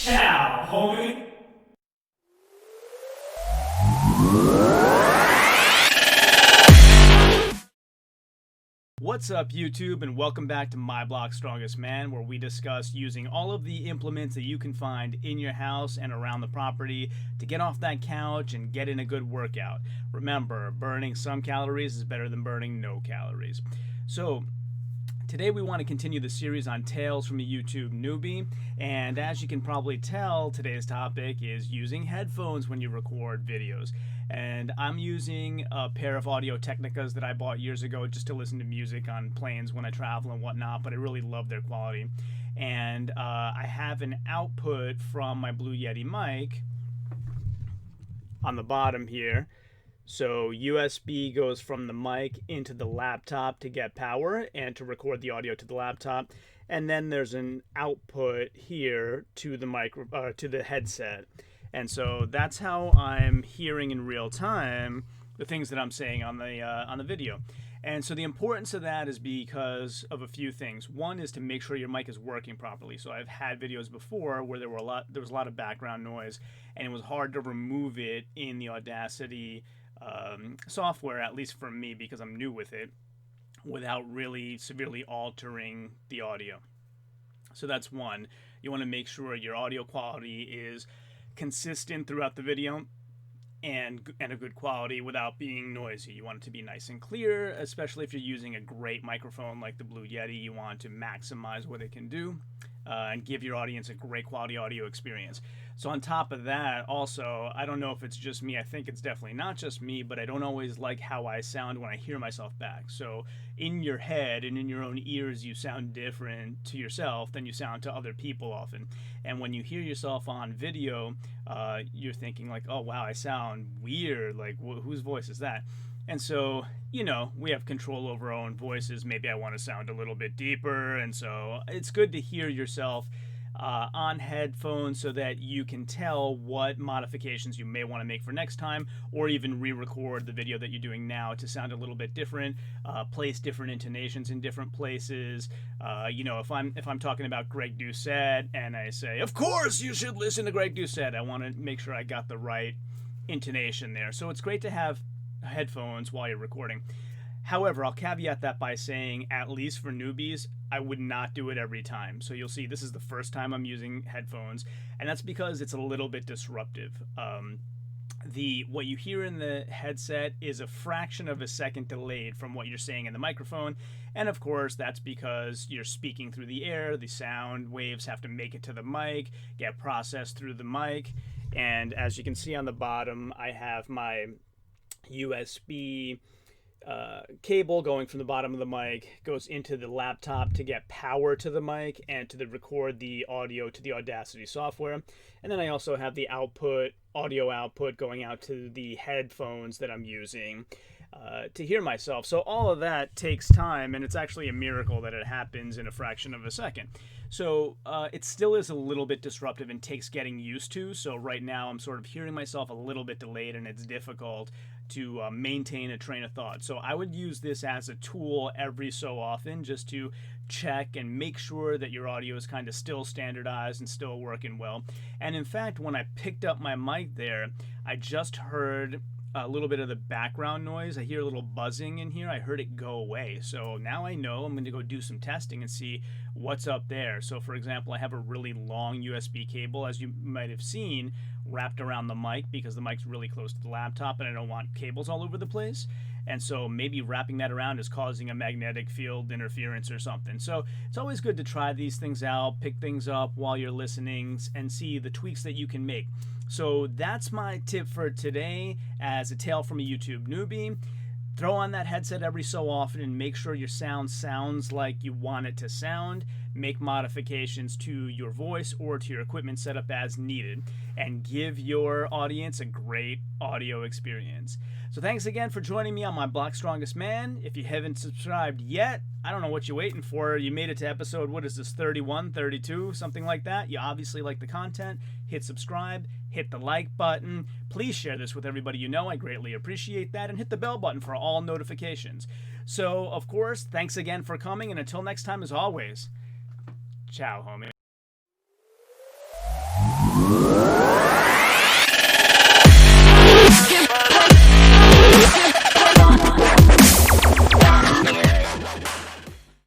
Ciao, homie. What's up, YouTube, and welcome back to My Block's Strongest Man, where we discuss using all of the implements that you can find in your house and around the property to get off that couch and get in a good workout. Remember, burning some calories is better than burning no calories. So, today we want to continue the series on Tales from a YouTube Newbie, and as you can probably tell, today's topic is using headphones when you record videos. And I'm using a pair of Audio Technicas that I bought years ago just to listen to music on planes when I travel and whatnot, but I really love their quality. And I have an output from my Blue Yeti mic on the bottom here. So USB goes from the mic into the laptop to get power and to record the audio to the laptop. And then there's an output here to the to the headset. And so that's how I'm hearing in real time the things that I'm saying on the video. And so the importance of that is because of a few things. One is to make sure your mic is working properly. So I've had videos before where there was a lot of background noise, and it was hard to remove it in the Audacity software, at least for me, because I'm new with it, without really severely altering the audio. So that's one. You want to make sure your audio quality is consistent throughout the video and a good quality without being noisy. You want it to be nice and clear, especially if you're using a great microphone like the Blue Yeti. You want to maximize what it can do and give your audience a great quality audio experience. So on top of that, also, I don't know if it's just me, I think it's definitely not just me, but I don't always like how I sound when I hear myself back. So in your head and in your own ears, you sound different to yourself than you sound to other people often. And when you hear yourself on video, you're thinking like, oh wow, I sound weird, like whose voice is that? And so, you know, we have control over our own voices. Maybe I want to sound a little bit deeper. And so it's good to hear yourself on headphones so that you can tell what modifications you may want to make for next time, or even re-record the video that you're doing now to sound a little bit different, place different intonations in different places. You know, if I'm talking about Greg Doucette and I say, of course you should listen to Greg Doucette, I want to make sure I got the right intonation there. So it's great to have headphones while you're recording. However, I'll caveat that by saying, at least for newbies, I would not do it every time. So you'll see this is the first time I'm using headphones, and that's because it's a little bit disruptive. What you hear in the headset is a fraction of a second delayed from what you're saying in the microphone, and of course that's because you're speaking through the air. The sound waves have to make it to the mic, get processed through the mic, and as you can see on the bottom, I have my USB cable going from the bottom of the mic, goes into the laptop to get power to the mic and to record the audio to the Audacity software. And then I also have the audio output going out to the headphones that I'm using to hear myself. So all of that takes time, and it's actually a miracle that it happens in a fraction of a second. So it still is a little bit disruptive and takes getting used to. So right now I'm sort of hearing myself a little bit delayed, and it's difficult to maintain a train of thought. So I would use this as a tool every so often just to check and make sure that your audio is kind of still standardized and still working well. And in fact, when I picked up my mic there, I just heard a little bit of the background noise. I hear a little buzzing in here. I heard it go away. So now I know I'm going to go do some testing and see what's up there. So for example, I have a really long USB cable, as you might have seen, wrapped around the mic because the mic's really close to the laptop and I don't want cables all over the place. And so maybe wrapping that around is causing a magnetic field interference or something. So it's always good to try these things out, pick things up while you're listening, and see the tweaks that you can make. So that's my tip for today as a tale from a YouTube newbie. Throw on that headset every so often and make sure your sound sounds like you want it to sound. Make modifications to your voice or to your equipment setup as needed, and give your audience a great audio experience. So thanks again for joining me on My Block's Strongest Man. If you haven't subscribed yet, I don't know what you're waiting for. You made it to episode, what is this, 31, 32, something like that. You obviously like the content. Hit subscribe, hit the like button. Please share this with everybody you know. I greatly appreciate that. And hit the bell button for all notifications. So, of course, thanks again for coming. And until next time, as always, ciao, homie. you.